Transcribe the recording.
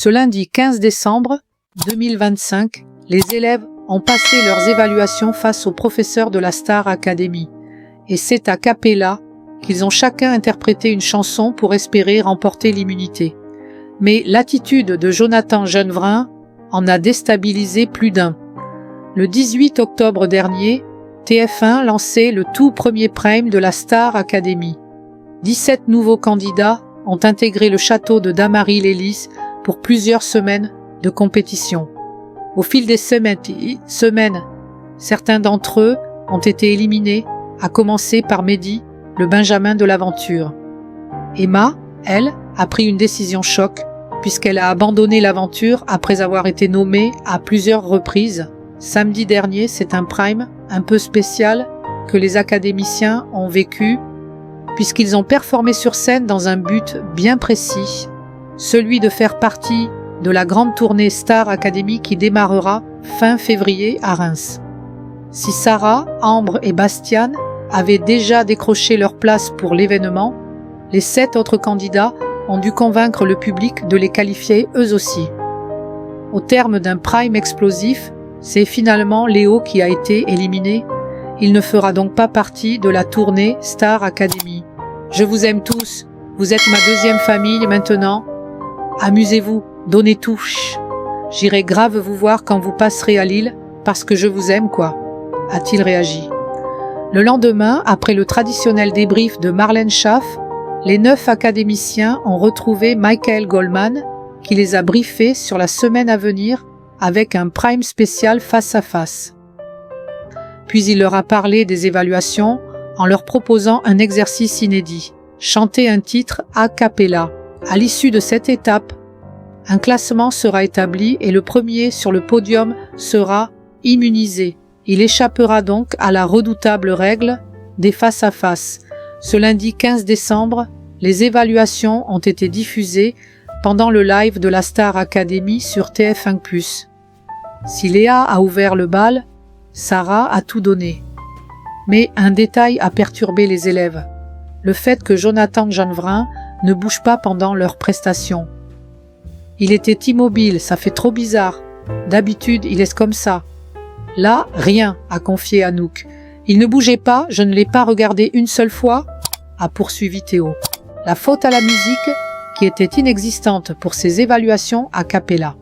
Ce lundi 15 décembre 2025, les élèves ont passé leurs évaluations face aux professeurs de la Star Academy. Et c'est a cappella qu'ils ont chacun interprété une chanson pour espérer remporter l'immunité. Mais l'attitude de Jonathan Jeannevrin en a déstabilisé plus d'un. Le 18 octobre dernier, TF1 lançait le tout premier prime de la Star Academy. 17 nouveaux candidats ont intégré le château de Damary-lès-Lys pour plusieurs semaines de compétition. Au fil des semaines, certains d'entre eux ont été éliminés, à commencer par Mehdi, le Benjamin de l'aventure. Emma, elle, a pris une décision choc, puisqu'elle a abandonné l'aventure après avoir été nommée à plusieurs reprises. Samedi dernier, c'est un prime un peu spécial que les académiciens ont vécu, puisqu'ils ont performé sur scène dans un but bien précis, celui de faire partie de la grande tournée Star Academy qui démarrera fin février à Reims. Si Sarah, Ambre et Bastian avaient déjà décroché leur place pour l'événement, les 7 autres candidats ont dû convaincre le public de les qualifier eux aussi. Au terme d'un prime explosif, c'est finalement Léo qui a été éliminé. Il ne fera donc pas partie de la tournée Star Academy. Je vous aime tous, vous êtes ma deuxième famille maintenant. Amusez-vous, donnez tout. J'irai grave vous voir quand vous passerez à Lille, parce que je vous aime quoi, a-t-il réagi. Le lendemain, après le traditionnel débrief de Marlène Schaff, les 9 académiciens ont retrouvé Michael Goldman, qui les a briefés sur la semaine à venir avec un prime spécial face à face. Puis il leur a parlé des évaluations en leur proposant un exercice inédit, chanter un titre a cappella. À l'issue de cette étape, un classement sera établi et le premier sur le podium sera immunisé. Il échappera donc à la redoutable règle des face-à-face. Ce lundi 15 décembre, les évaluations ont été diffusées pendant le live de la Star Academy sur TF1+. Si Léa a ouvert le bal, Sarah a tout donné. Mais un détail a perturbé les élèves. Le fait que Jonathan Jeannevrin ne bouge pas pendant leur prestation. Il était immobile, ça fait trop bizarre. D'habitude, il est comme ça. Là, rien, a confié Anouk. Il ne bougeait pas, je ne l'ai pas regardé une seule fois, a poursuivi Théo. La faute à la musique, qui était inexistante pour ses évaluations a cappella.